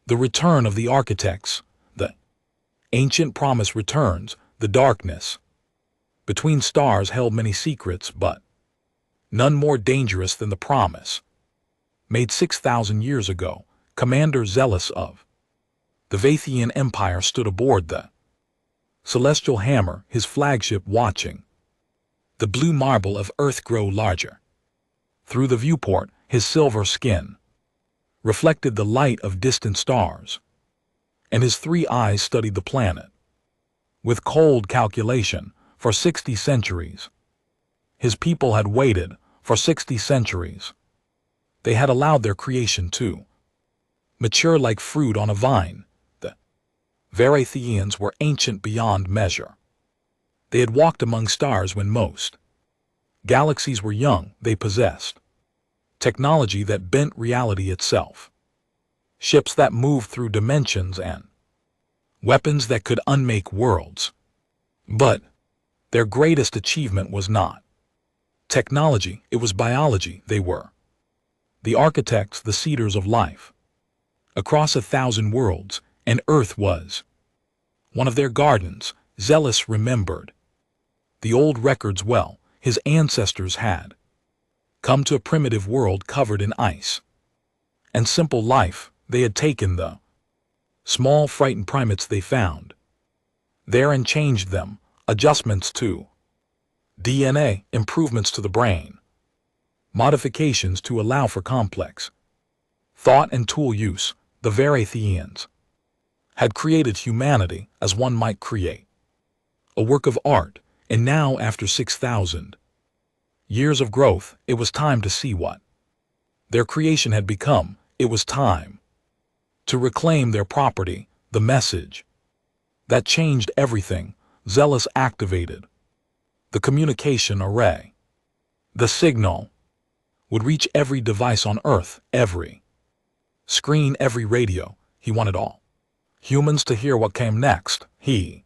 The return of the architects. The ancient promise returns. The darkness between stars held many secrets, but none more dangerous than the promise made 6,000 years ago. Commander Zealous of the Vathian Empire stood aboard the celestial hammer, his flagship, watching the blue marble of Earth grow larger. Through the viewport, his silver skin reflected the light of distant stars, and his 3 eyes studied the planet with cold calculation. For 60 centuries, his people had waited. For 60 centuries, they had allowed their creation to mature like fruit on a vine. The Varathians were ancient beyond measure. They had walked among stars when most galaxies were young. They possessed technology that bent reality itself, ships that moved through dimensions and weapons that could unmake worlds. But their greatest achievement was not technology, it was biology. They were the architects, the seeders of life. Across 1,000 worlds, and Earth was one of their gardens. Zealous remembered the old records well. His ancestors had come to a primitive world covered in ice and simple life. They had taken the small, frightened primates they found there and changed them. Adjustments to DNA, improvements to the brain, modifications to allow for complex thought and tool use. The Varathians had created humanity as one might create a work of art, and now, after 6,000 years of growth, it was time to see what their creation had become. It was time to reclaim their property. The message that changed everything. Zealous activated the communication array. The signal would reach every device on Earth, every screen, every radio. He wanted all humans to hear what came next. He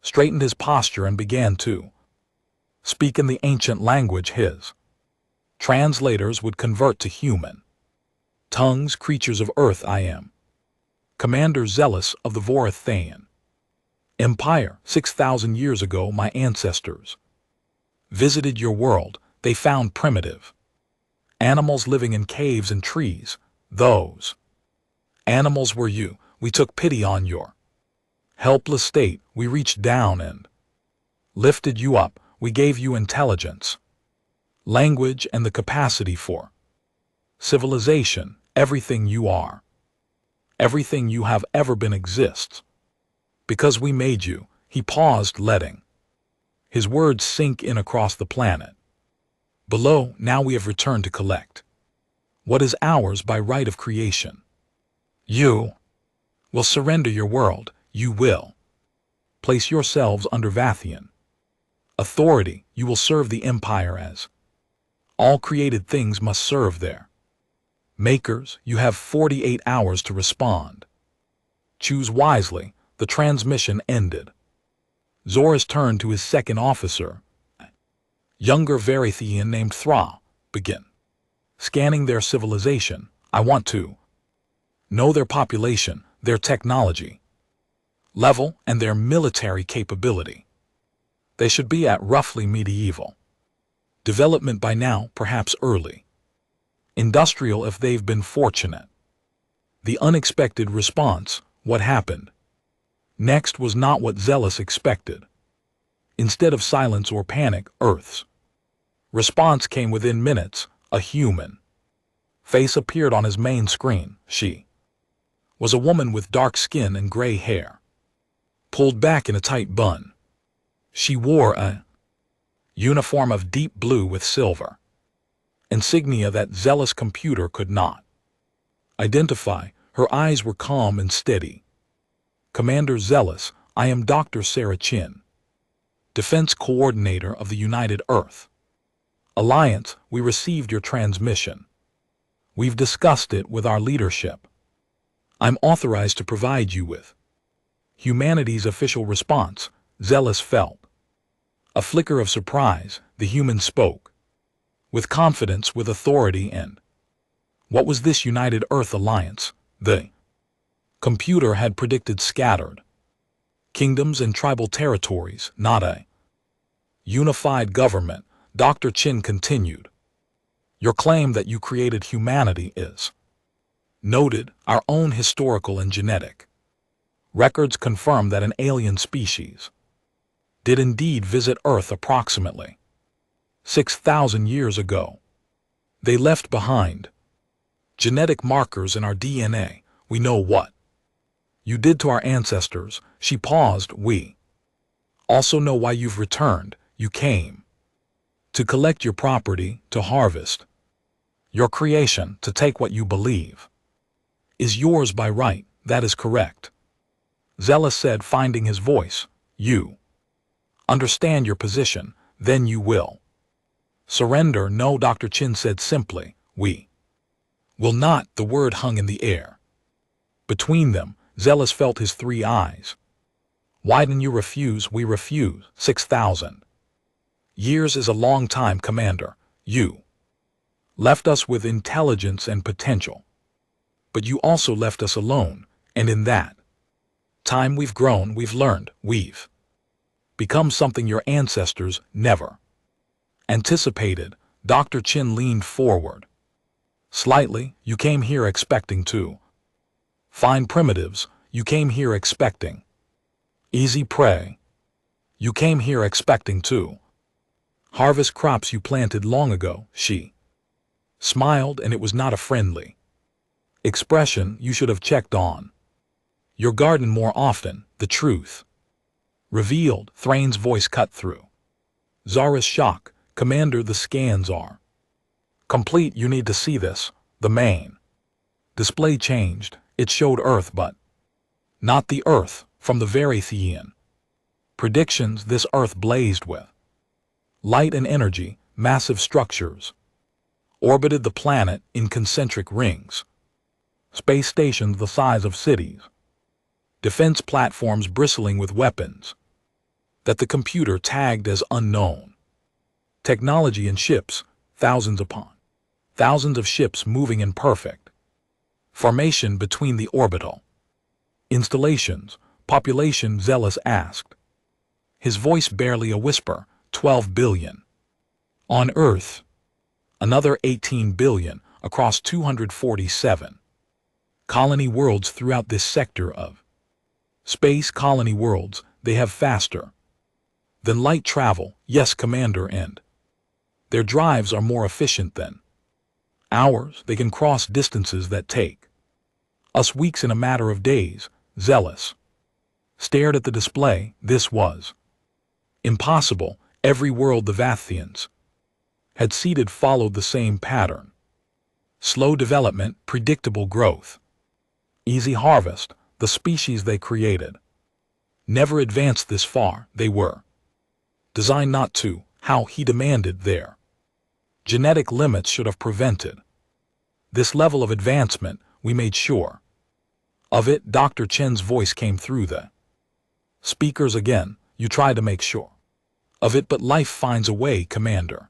straightened his posture and began to speak in the ancient language his translators would convert to human tongues. Creatures of Earth, I am Commander Zealous of the Varathian Empire. 6,000 years ago, my ancestors visited your world. They found primitive animals living in caves and trees. Those animals were you. We took pity on your helpless state. We reached down and lifted you up. We gave you intelligence, language, and the capacity for civilization. Everything you are, everything you have ever been exists because we made you. He paused, letting his words sink in across the planet below. Now we have returned to collect what is ours by right of creation. You will surrender your world. You will place yourselves under Vathian authority. You will serve the Empire as all created things must serve their makers. You have 48 hours to respond. Choose wisely. The transmission ended. Zoras turned to his second officer, younger Varathian named Thra. Begin scanning their civilization. I want to know their population, their technology level, and their military capability. They should be at roughly medieval development by now, perhaps early industrial if they've been fortunate. The unexpected response. What happened next was not what Zealous expected. Instead of silence or panic, Earth's response came within minutes. A human face appeared on his main screen. She was a woman with dark skin and gray hair, pulled back in a tight bun. She wore a uniform of deep blue with silver insignia that Zealous' computer could not identify. Her eyes were calm and steady. Commander Zealous, I am Dr. Sarah Chin, Defense Coordinator of the United Earth Alliance. We received your transmission. We've discussed it with our leadership. I'm authorized to provide you with humanity's official response. Zealous felt a flicker of surprise. The human spoke with confidence, with authority, and what was this United Earth Alliance? The Computer had predicted scattered kingdoms and tribal territories, not a unified government. Dr. Chin continued. Your claim that you created humanity is noted. Our own historical and genetic records confirm that an alien species did indeed visit Earth approximately 6,000 years ago. They left behind genetic markers in our DNA. We know what you did to our ancestors. She paused. We also know why you've returned. You came to collect your property, to harvest your creation, to take what you believe is yours by right. That is correct. Zealous said, finding his voice. You understand your position, then you will surrender. No, Dr. Chin said simply. We will not. The word hung in the air. Between them, Zealous felt his three eyes widen. You refuse. We refuse. 6,000 years is a long time, Commander. You left us with intelligence and potential, but you also left us alone, and in that time we've grown, we've learned, we've become something your ancestors never anticipated. Dr. Chin leaned forward slightly. You came here expecting to find primitives. You came here expecting easy prey. You came here expecting to harvest crops you planted long ago. She smiled, and it was not a friendly expression. You should have checked on your garden more often. The truth revealed. Thrain's voice cut through Zara's shock. Commander, the scans are complete. You need to see this. The main display changed. It showed Earth, but not the Earth from the Verithian predictions. This Earth blazed with light and energy. Massive structures orbited the planet in concentric rings. Space stations the size of cities. Defense platforms bristling with weapons that the computer tagged as unknown. Technology and ships, thousands upon thousands of ships moving in perfect formation between the orbital installations. Population, Zealous asked, his voice barely a whisper. 12 billion. On Earth, another 18 billion across 247 colony worlds throughout this sector of space. Colony worlds, they have faster than light travel. Yes, Commander, and their drives are more efficient than ours. They can cross distances that take us weeks in a matter of days. Zealous stared at the display. This was impossible. Every world the Vathians had seeded followed the same pattern. Slow development, predictable growth, easy harvest. The species they created never advanced this far. They were designed not to. How he demanded their genetic limits should have prevented this level of advancement. We made sure of it. Dr. Chen's voice came through the speakers again. You tried to make sure of it, but life finds a way, Commander.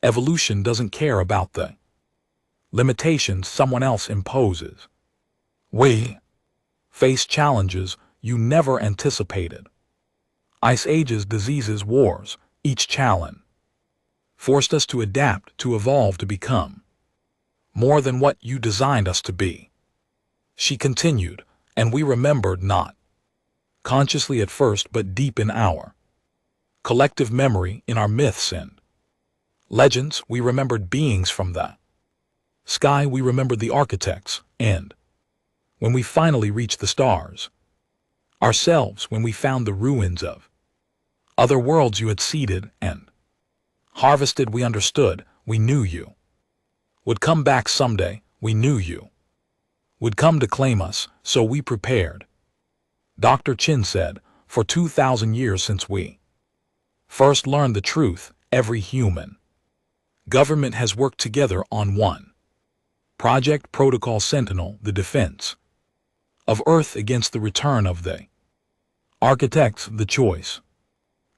Evolution doesn't care about the limitations someone else imposes. We face challenges you never anticipated. Ice ages, diseases, wars. Each challenge forced us to adapt, to evolve, to become more than what you designed us to be. She continued, and we remembered, not consciously at first, but deep in our collective memory, in our myths and legends. We remembered beings from the sky. We remembered the architects, and when we finally reached the stars, ourselves, when we found the ruins of other worlds you had seeded and harvested. We understood. We knew you would come back someday. We knew you would come to claim us, so we prepared. Dr. Chin said, for 2,000 years since we first learned the truth, every human government has worked together on one project, Protocol Sentinel, the defense of Earth against the return of the architects. The choice.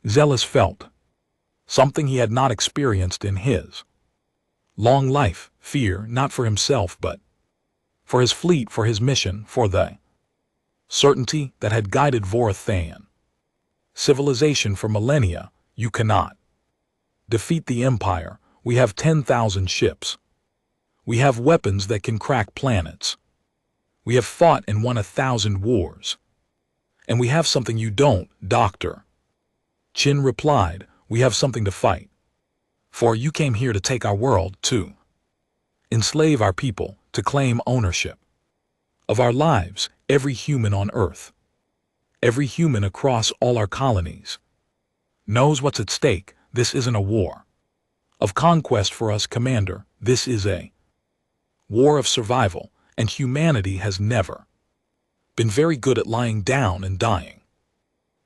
Zealous felt something he had not experienced in his long life. Fear, not for himself, but for his fleet, for his mission, for the Certainty that had guided Vorathan. Civilization for millennia, you cannot. Defeat the Empire, we have 10,000 ships. We have weapons that can crack planets. We have fought and won 1,000 wars. And we have something you don't, Doctor. Chin replied, we have something to fight. For you came here to take our world, too. Enslave our people, to claim ownership of our lives, every human on Earth. Every human across all our colonies knows what's at stake. This isn't a war of conquest for us, Commander. This is a war of survival, and humanity has never been very good at lying down and dying.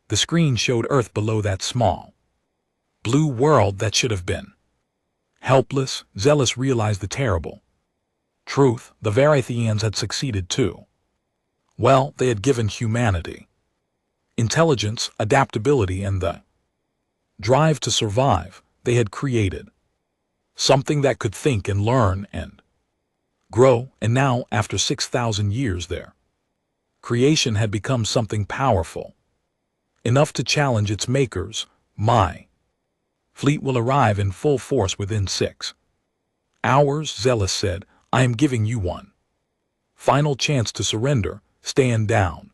The screen showed Earth below that small blue world that should have been helpless. Zealous realized the terrible truth. The Varathians had succeeded too. Well, they had given humanity intelligence, adaptability, and the drive to survive. They had created something that could think and learn and grow, and now, after 6,000 years, their creation had become something powerful, enough to challenge its makers. My fleet will arrive in full force within 6 hours, Zealous said. I am giving you one final chance to surrender. Stand down.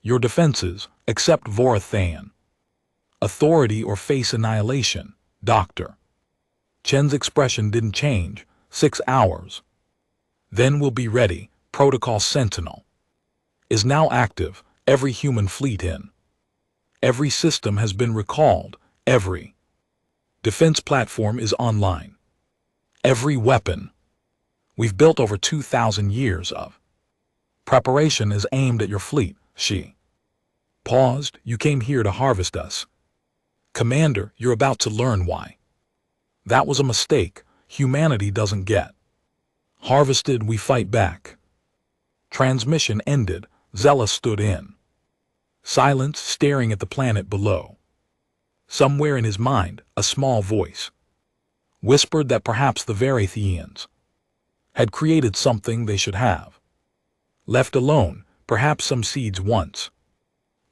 Your defenses, accept Vorathan authority or face annihilation, Doctor. Chen's expression didn't change. 6 hours. Then we'll be ready. Protocol Sentinel is now active. Every human fleet in every system has been recalled. Every defense platform is online. Every weapon we've built over 2,000 years of preparation is aimed at your fleet. She paused. You came here to harvest us. Commander, you're about to learn why. That was a mistake. Humanity doesn't get harvested. We fight back. Transmission ended. Zealous stood in silence, staring at the planet below. Somewhere in his mind, a small voice whispered that perhaps the Varathians had created something they should have left alone. Perhaps some seeds once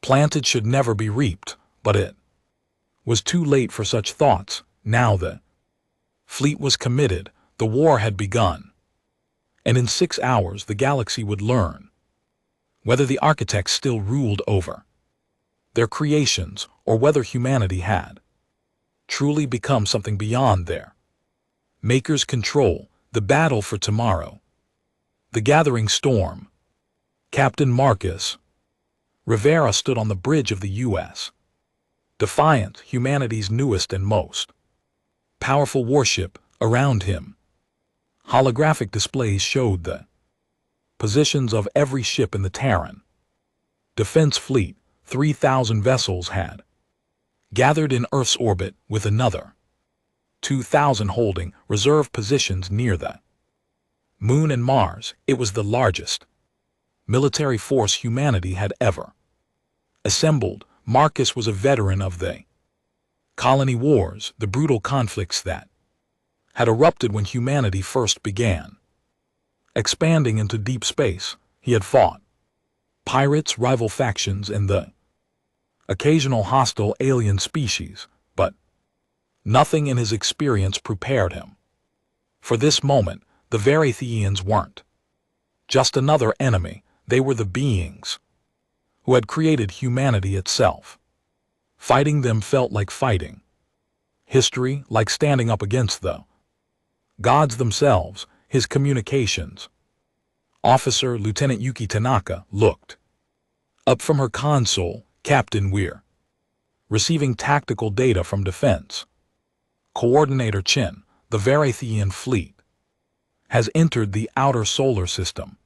planted should never be reaped, but it was too late for such thoughts. Now the fleet was committed. The war had begun. And in 6 hours the galaxy would learn whether the architects still ruled over their creations or whether humanity had truly become something beyond their makers' control. The battle for tomorrow. The gathering storm. Captain Marcus Rivera stood on the bridge of the U.S. Defiant, humanity's newest and most powerful warship. Around him, holographic displays showed the positions of every ship in the Terran defense fleet. 3,000 vessels had gathered in Earth's orbit, with another 2,000 holding reserve positions near the Moon and Mars. It was the largest military force humanity had ever assembled. Marcus was a veteran of the colony wars, the brutal conflicts that had erupted when humanity first began expanding into deep space. He had fought pirates, rival factions, and the occasional hostile alien species, but nothing in his experience prepared him for this moment. The Varathians weren't just another enemy. They were the beings who had created humanity itself. Fighting them felt like fighting history, like standing up against the gods themselves. His communications officer, Lieutenant Yuki Tanaka, looked up from her console. Captain, we're receiving tactical data from Defense Coordinator Chin. The Varathian fleet has entered the outer solar system.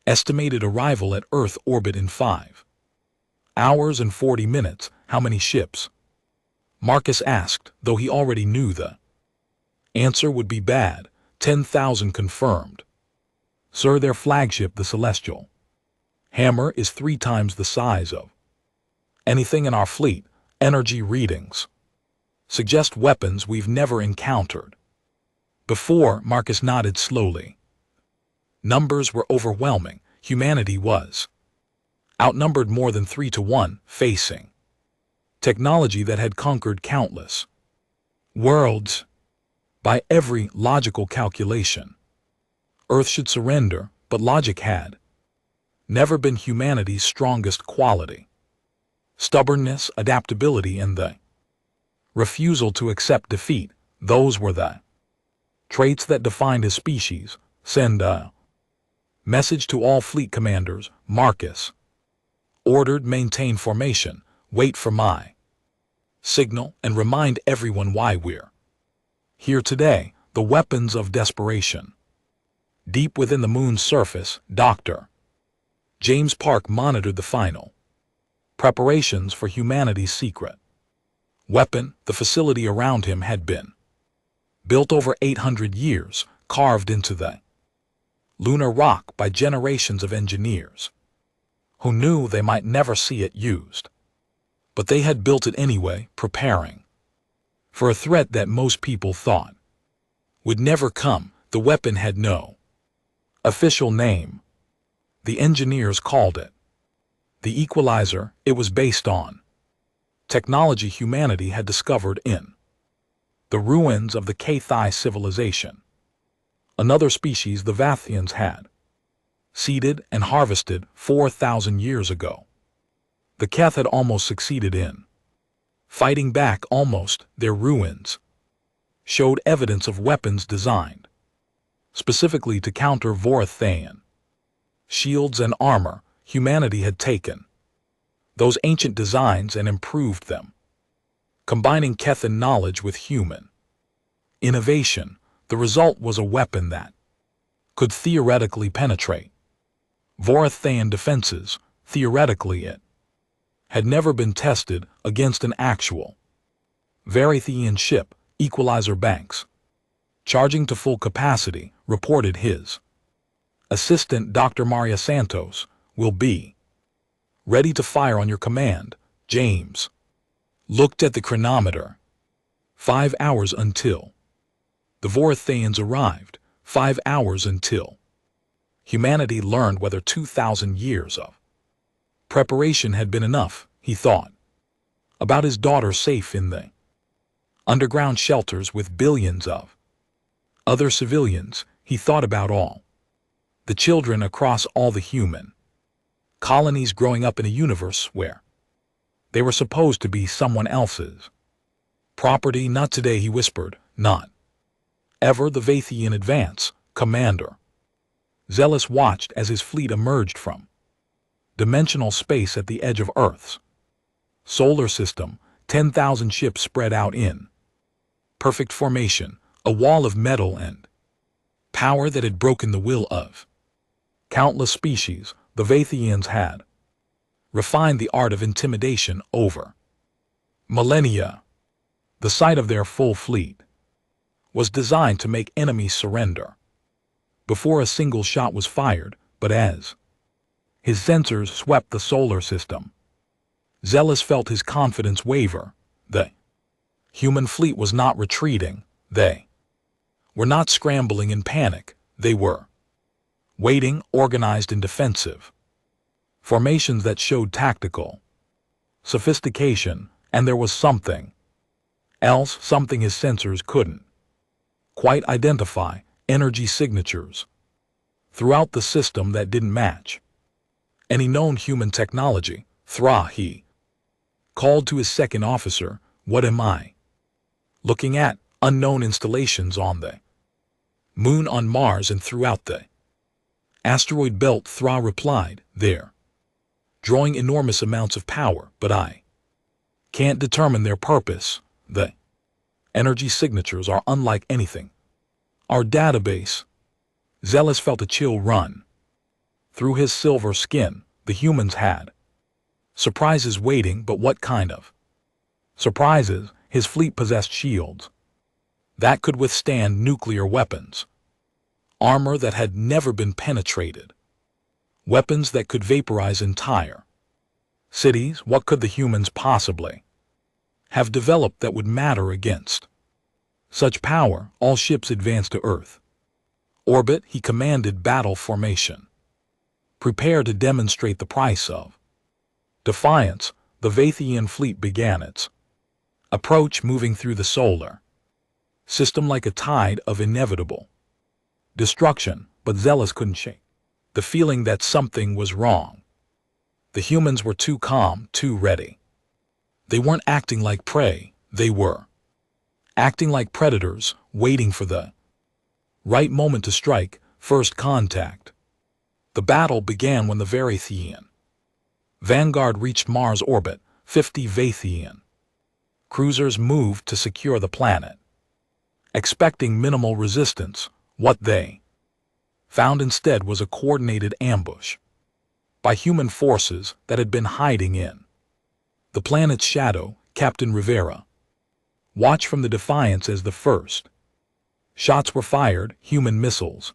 Estimated arrival at Earth orbit in 5 hours and 40 minutes. How many ships? Marcus asked, though he already knew the answer would be bad. 10,000 confirmed. Sir, their flagship, the Celestial Hammer, is 3 times the size of anything in our fleet. Energy readings suggest weapons we've never encountered before. Marcus nodded slowly. Numbers were overwhelming. Humanity was outnumbered more than 3-1, facing technology that had conquered countless worlds. By every logical calculation, Earth should surrender, but logic had never been humanity's strongest quality. Stubbornness, adaptability, and the refusal to accept defeat, those were the traits that defined his species. Send a message to all fleet commanders, Marcus ordered. Maintain formation, wait for my signal, and remind everyone why we're here today. The weapons of desperation. Deep within the moon's surface, Dr. James Park monitored the final preparations for humanity's secret weapon. The facility around him had been built over 800 years, carved into the lunar rock by generations of engineers who knew they might never see it used. But they had built it anyway, preparing for a threat that most people thought would never come. The weapon had no official name. The engineers called it the Equalizer. It was based on technology humanity had discovered in the ruins of the Kathai civilization. Another species the Vathians had seeded and harvested 4,000 years ago. The Keth had almost succeeded in fighting back. Almost. Their ruins showed evidence of weapons designed specifically to counter Vorathaean shields and armor. Humanity had taken those ancient designs and improved them, combining Kethan knowledge with human innovation. The result was a weapon that could theoretically penetrate Vorathaean defenses. Theoretically, it had never been tested against an actual Varathian ship. Equalizer banks charging to full capacity, reported his assistant Dr. Maria Santos. Will be ready to fire on your command. James looked at the chronometer. 5 hours until the Vorathaeans arrived. 5 hours until humanity learned whether 2,000 years of preparation had been enough. He thought about his daughter safe in the underground shelters with billions of other civilians. He thought about all the children across all the human colonies growing up in a universe where they were supposed to be someone else's property. Not today, he whispered. Not ever. The Vathian advance, Commander Zealous watched as his fleet emerged from dimensional space at the edge of Earth's solar system. 10,000 ships spread out in perfect formation, a wall of metal and power that had broken the will of countless species. The Vathians had refined the art of intimidation over millennia. The sight of their full fleet was designed to make enemies surrender before a single shot was fired. But as his sensors swept the solar system, Zealous felt his confidence waver. The human fleet was not retreating. They were not scrambling in panic. They were waiting, organized in defensive formations that showed tactical sophistication. And there was something else, something his sensors couldn't quite identify. Energy signatures throughout the system that didn't match any known human technology. Thra, he called to his second officer. What am I looking at? Unknown installations on the moon, on Mars, and throughout the asteroid belt. Thra replied. They're drawing enormous amounts of power, but I can't determine their purpose. The energy signatures are unlike anything our database. Zealous felt a chill run through his silver skin. The humans had surprises waiting, but what kind of surprises? His fleet possessed shields that could withstand nuclear weapons, armor that had never been penetrated, weapons that could vaporize entire cities. What could the humans possibly have developed that would matter against such power? All ships advanced to Earth orbit. He commanded battle formation. Prepare to demonstrate the price of Defiance, the Vathian fleet began its approach, moving through the solar system like a tide of inevitable destruction, but Zealous couldn't shake the feeling that something was wrong. The humans were too calm, too ready. They weren't acting like prey, they were acting like predators, waiting for the right moment to strike. First contact. The battle began when the Vathian Vanguard reached Mars orbit. 50 Vathian cruisers moved to secure the planet, expecting minimal resistance. What they found instead was a coordinated ambush by human forces that had been hiding in the planet's shadow. Captain Rivera watched from the Defiance as the first shots were fired. Human missiles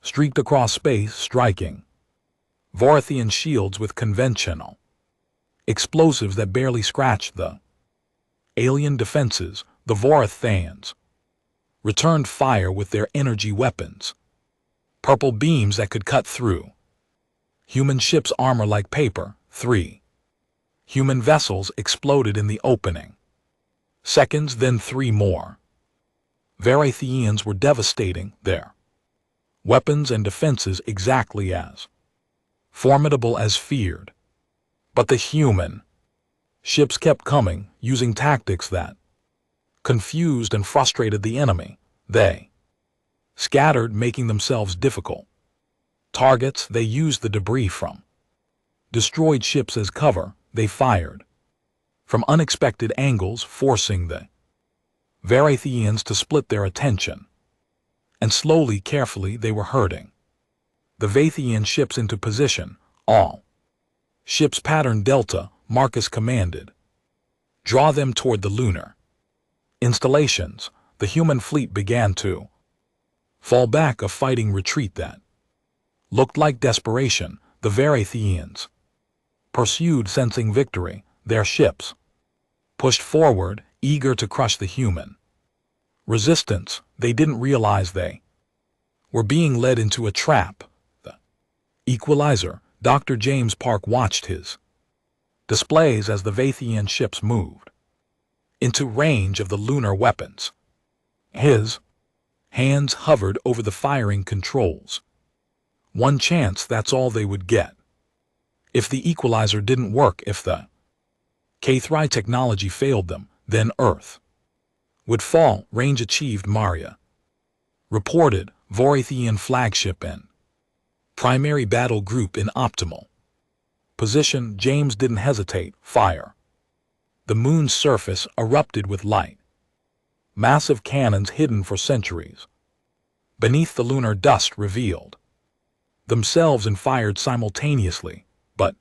streaked across space, striking Vorathian shields with conventional explosives that barely scratched the alien defenses. The Vorathians returned fire with their energy weapons, purple beams that could cut through human ships' armor like paper. 3 human vessels exploded in the opening seconds, then 3 more. Varathians were devastating, their weapons and defenses exactly as formidable as feared. But the human ships kept coming, using tactics that confused and frustrated the enemy. They scattered, making themselves difficult targets. They used the debris from destroyed ships as cover. They fired from unexpected angles, forcing the Varathians to split their attention. And slowly, carefully, they were herding the Vathian ships into position. All ships pattern Delta, Marcus commanded. Draw them toward the lunar installations. The human fleet began to fall back, a fighting retreat that looked like desperation. The Varathians pursued, sensing victory. Their ships pushed forward, eager to crush the human resistance. They didn't realize they were being led into a trap. The Equalizer, Dr. James Park, watched his displays as the Vathian ships moved into range of the lunar weapons. His hands hovered over the firing controls. One chance, that's all they would get. If the Equalizer didn't work, if the K3 technology failed them, then Earth would fall. Range achieved, Maria reported. Vorathian flagship and primary battle group in optimal position. James didn't hesitate. Fire. The moon's surface erupted with light. Massive cannons hidden for centuries beneath the lunar dust revealed themselves and fired simultaneously. But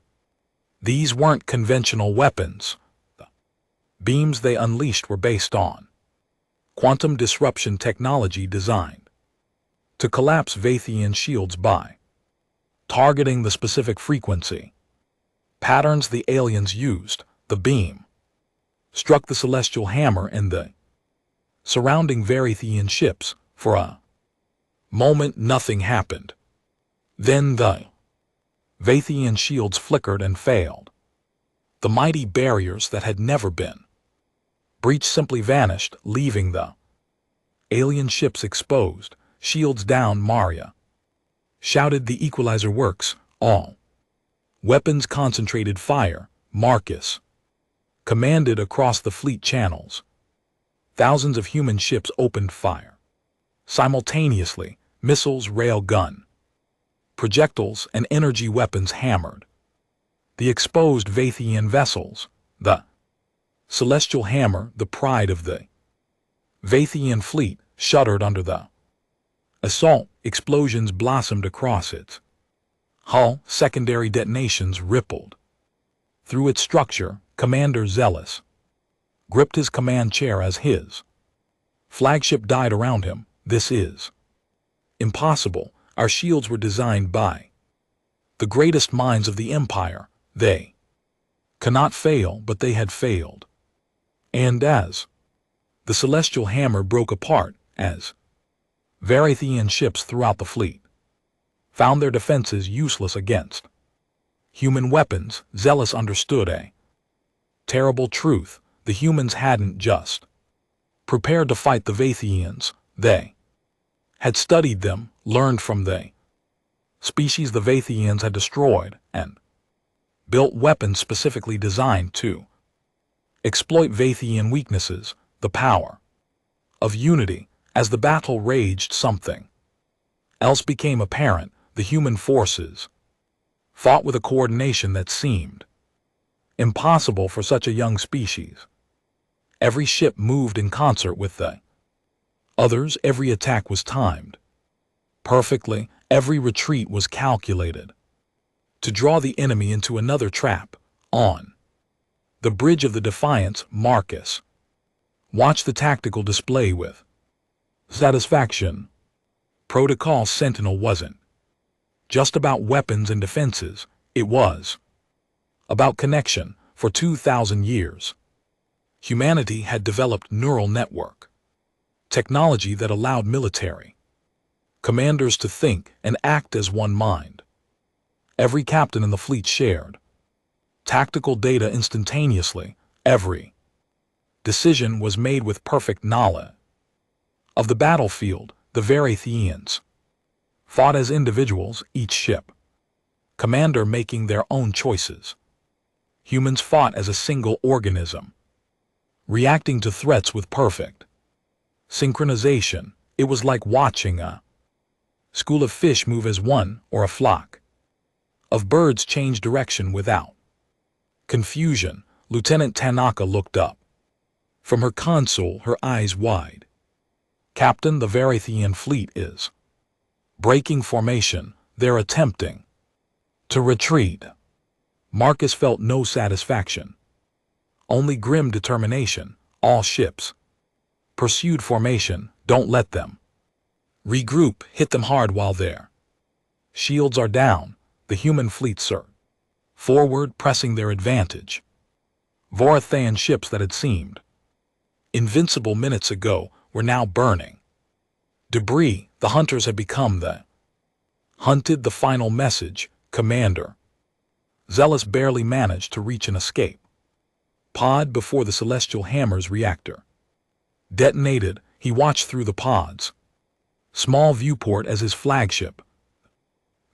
these weren't conventional weapons. The beams they unleashed were based on quantum disruption technology designed to collapse Vathian shields by targeting the specific frequency patterns the aliens used. The beam struck the celestial hammer and the surrounding Varathian ships. For a moment, nothing happened. Then the Vathian shields flickered and failed. The mighty barriers that had never been breached simply vanished, leaving the alien ships exposed. Shields down, Maria shouted. The Equalizer works. All weapons concentrated fire, Marcus commanded across the fleet channels. Thousands of human ships opened fire simultaneously. Missiles, rail gun, projectiles, and energy weapons hammered the exposed Vathian vessels. The celestial hammer, the pride of the Vathian fleet, shuddered under the assault. Explosions blossomed across its hull. Secondary detonations rippled through its structure. Commander Zealous gripped his command chair as his flagship died around him. This is impossible. Our shields were designed by the greatest minds of the Empire. They cannot fail, but they had failed. And as the celestial hammer broke apart, as Varathian ships throughout the fleet found their defenses useless against Human weapons, Zealous understood a terrible truth. The humans hadn't just prepared to fight the Vathians. They had studied them, learned from the species the Vathians had destroyed, and built weapons specifically designed to exploit Vathian weaknesses. The power of unity. As the battle raged, something else became apparent. The human forces fought with a coordination that seemed impossible for such a young species. Every ship moved in concert with the others. Every attack was timed perfectly. Every retreat was calculated to draw the enemy into another trap. On the bridge of the Defiance, Marcus watched the tactical display with satisfaction. Protocol Sentinel wasn't just about weapons and defenses, it was about connection. For 2,000 years, humanity had developed neural network technology that allowed military commanders to think and act as one mind. Every captain in the fleet shared tactical data instantaneously. Every decision was made with perfect knowledge of the battlefield. The Varathians fought as individuals, each ship commander making their own choices. Humans fought as a single organism, reacting to threats with perfect synchronization. It was like watching a school of fish move as one, or a flock of birds change direction without confusion. Lieutenant Tanaka looked up from her console, her eyes wide. Captain, the Varathian fleet is breaking formation. They're attempting to retreat. Marcus felt no satisfaction, only grim determination. All ships pursued formation. Don't let them regroup. Hit them hard while their shields are down. The human fleet surged forward, pressing their advantage. Varathian ships that had seemed invincible minutes ago were now burning debris. The hunters had become the hunted. The final message, Commander. Zealous barely managed to reach an escape pod before the Celestial Hammer's reactor detonated. He watched through the pod's small viewport as his flagship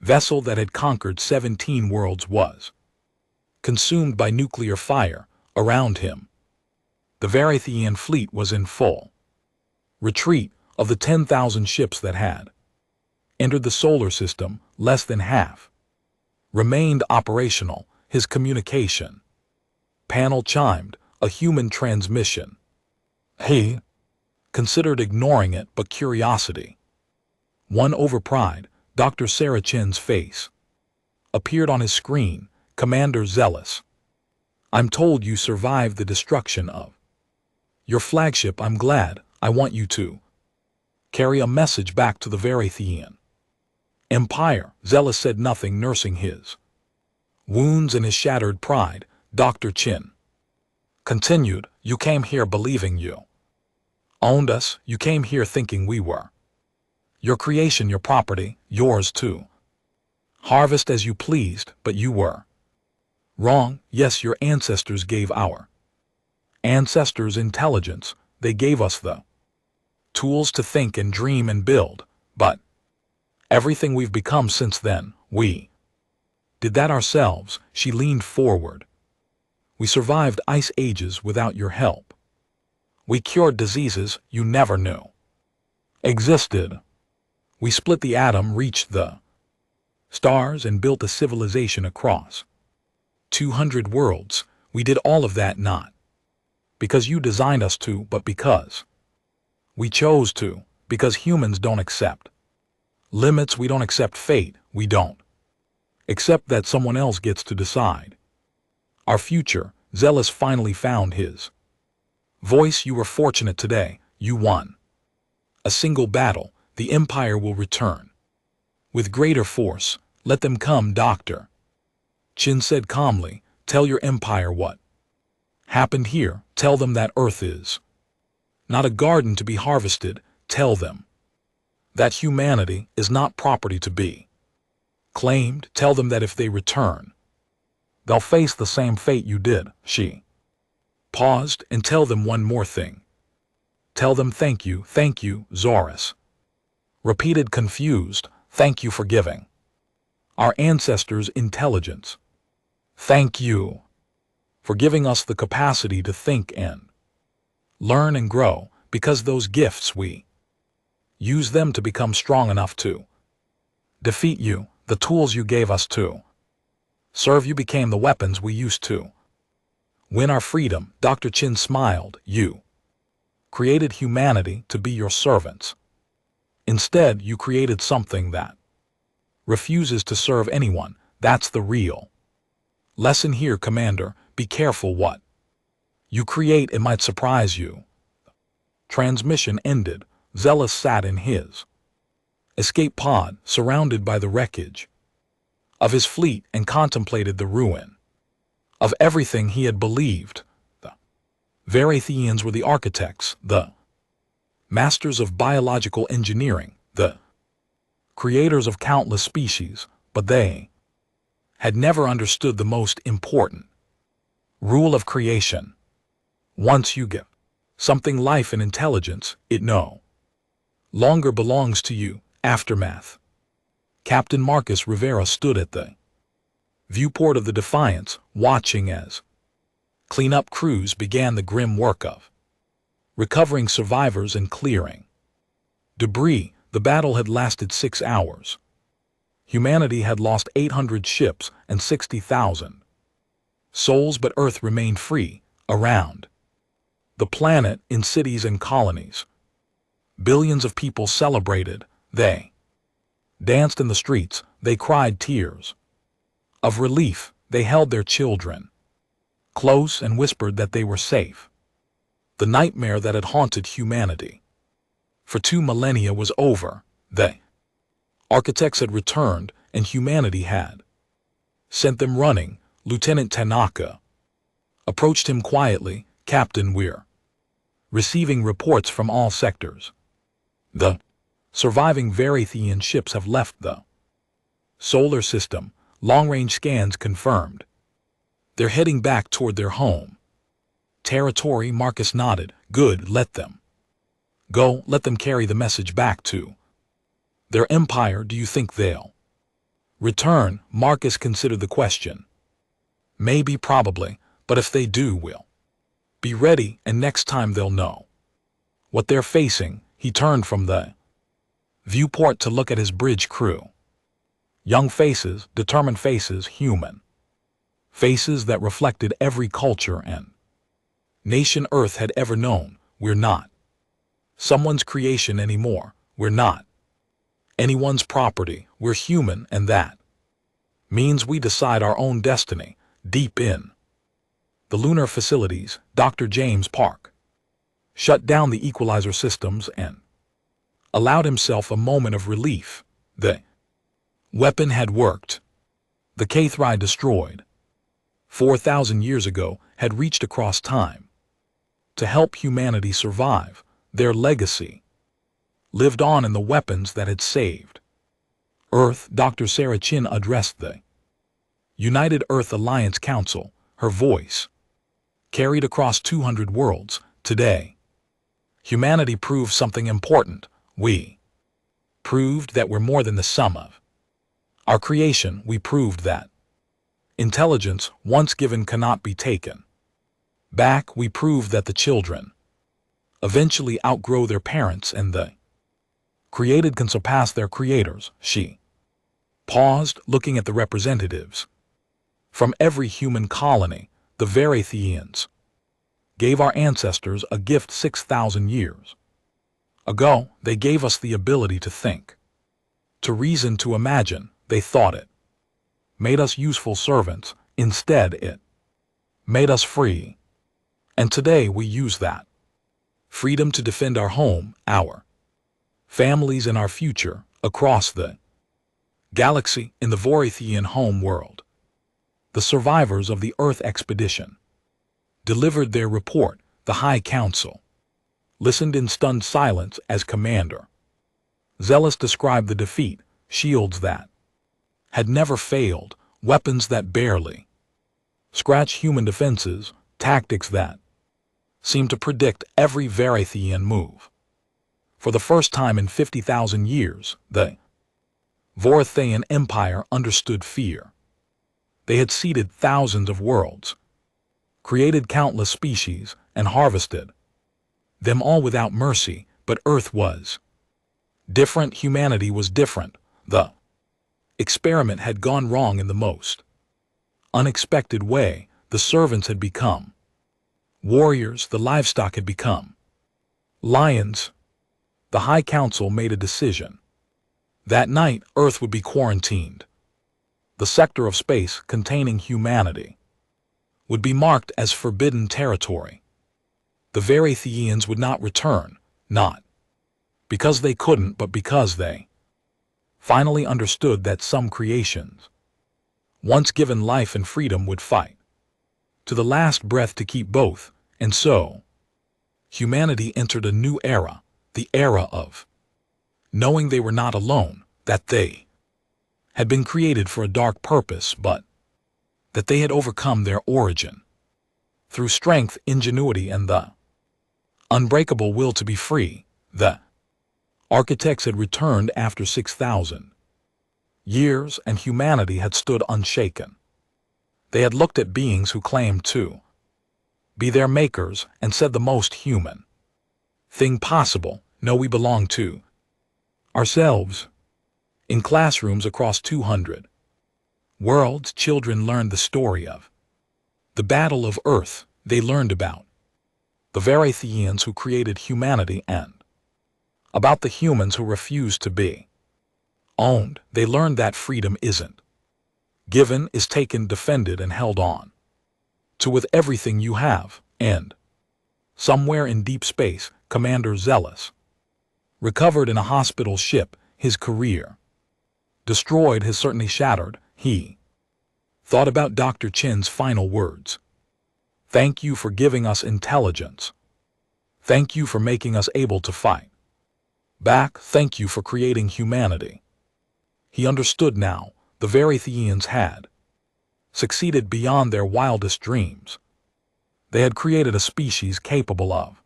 vessel that had conquered 17 worlds was consumed by nuclear fire around him. The Varathian fleet was in full retreat. Of the 10,000 ships that had entered the solar system, less than half remained operational. His communication panel chimed, a human transmission. He considered ignoring it, but curiosity won over pride. Dr. Sarah Chen's face appeared on his screen. Commander Zealous, I'm told you survived the destruction of your flagship. I'm glad. I want you to carry a message back to the Varathian Empire. Zealous said nothing, nursing his wounds and his shattered pride. Dr. Chen continued, you came here believing you owned us. You came here thinking we were your creation, your property, yours too. Harvest as you pleased, but you were wrong. Yes, your ancestors gave our ancestors intelligence. They gave us the tools to think and dream and build, but everything we've become since then, we did that ourselves. She leaned forward. We survived ice ages without your help. We cured diseases you never knew existed. We split the atom, reached the stars, and built a civilization across 200 worlds. We did all of that not because you designed us to, but because we chose to. Because humans don't accept limits. We don't accept fate. We don't accept that someone else gets to decide our future. Zealous finally found his voice. You were fortunate today. You won a single battle. The Empire will return with greater force. Let them come, Dr. Chen said calmly. Tell your Empire what happened here. Tell them that Earth is not a garden to be harvested. Tell them that humanity is not property to be claimed. Tell them that if they return, they'll face the same fate you did. She paused and tell them one more thing. Tell them thank you, Zorus. Repeated confused, thank you for giving our ancestors intelligence. Thank you for giving us the capacity to think and learn and grow, because those gifts we use them to become strong enough to defeat you. The tools you gave us to serve you became the weapons we used to win our freedom. Dr. Chin smiled. You created humanity to be your servants. Instead, you created something that refuses to serve anyone. That's the real lesson here, Commander. Be careful what you create. It might surprise you. Transmission ended. Zealous sat in his escape pod, surrounded by the wreckage of his fleet, and contemplated the ruin of everything he had believed. The Varathians were the architects, the masters of biological engineering, the creators of countless species, but they had never understood the most important rule of creation. Once you give something life and intelligence, it no longer belongs to you. Aftermath. Captain Marcus Rivera stood at the viewport of the Defiance, watching as cleanup crews began the grim work of recovering survivors and clearing debris. The battle had lasted 6 hours. Humanity had lost 800 ships and 60,000 souls, but Earth remained free. Around the planet, in cities and colonies, billions of people celebrated. They danced in the streets. They cried tears of relief. They held their children close and whispered that they were safe. The nightmare that had haunted humanity for 2 millennia was over. The architects had returned, and humanity had sent them running. Lieutenant Tanaka approached him quietly. Captain, we're receiving reports from all sectors. The surviving Varathian ships have left the solar system. Long-range scans confirmed they're heading back toward their home territory. Marcus nodded. Good, let them go. Let them carry the message back to their empire. Do you think they'll return? Marcus considered the question. Maybe, probably, but if they do, we'll be ready, and next time they'll know what they're facing. He turned from the viewport to look at his bridge crew. Young faces, determined faces, human faces that reflected every culture and nation Earth had ever known. We're not someone's creation anymore. We're not anyone's property. We're human, and that means we decide our own destiny. Deep in the lunar facilities, Dr. James Park shut down the equalizer systems and allowed himself a moment of relief. The weapon had worked. The Kathri destroyed 4,000 years ago had reached across time to help humanity survive. Their legacy lived on in the weapons that had saved Earth. Dr. Sarah Chin addressed the United Earth Alliance Council. Her voice carried across 200 worlds. Today, humanity proved something important. We proved that we're more than the sum of our creation. We proved that intelligence, once given, cannot be taken back. We proved that the children eventually outgrow their parents, and the created can surpass their creators. She paused, looking at the representatives from every human colony. The Varathians gave our ancestors a gift 6,000 years ago. They gave us the ability to think, to reason, to imagine. They thought it made us useful servants. Instead, it made us free. And today we use that freedom to defend our home, our families, and our future across the galaxy. In the Varathian home world, the survivors of the Earth expedition delivered their report. The High Council listened in stunned silence as Commander Zealous described the defeat. Shields that had never failed, weapons that barely scratch human defenses, tactics that seemed to predict every Varathian move. For the first time in 50,000 years, the Varathian Empire understood fear. They had seeded thousands of worlds, created countless species, and harvested them all without mercy, but Earth was different, humanity was different. The experiment had gone wrong in the most unexpected way. The servants had become warriors, the livestock had become lions. The High Council made a decision. That night, Earth would be quarantined. The sector of space containing humanity would be marked as forbidden territory. The Varathians would not return, not because they couldn't, but because they finally understood that some creations, once given life and freedom, would fight to the last breath to keep both, and so humanity entered a new era, the era of knowing they were not alone, that they had been created for a dark purpose, but that they had overcome their origin through strength, ingenuity, and the unbreakable will to be free. The architects had returned after 6,000 years, and humanity had stood unshaken. They had looked at beings who claimed to be their makers and said the most human thing possible: no, we belong to ourselves. In classrooms across 200 worlds, children learned the story of the Battle of Earth. They learned about the Varathians who created humanity and about the humans who refused to be owned. They learned that freedom isn't given, is taken, defended, and held on to with everything you have. And somewhere in deep space, Commander Zealous recovered in a hospital ship, his career destroyed, his certainty shattered. He thought about Dr. Chin's final words. Thank you for giving us intelligence. Thank you for making us able to fight back. Thank you for creating humanity. He understood now. The Varathians had succeeded beyond their wildest dreams. They had created a species capable of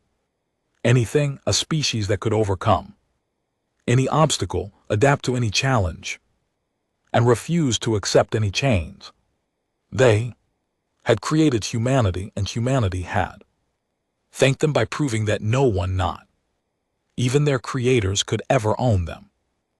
anything, a species that could overcome any obstacle, adapt to any challenge, and refuse to accept any chains. They had created humanity, and humanity had thanked them by proving that no one, not even their creators, could ever own them.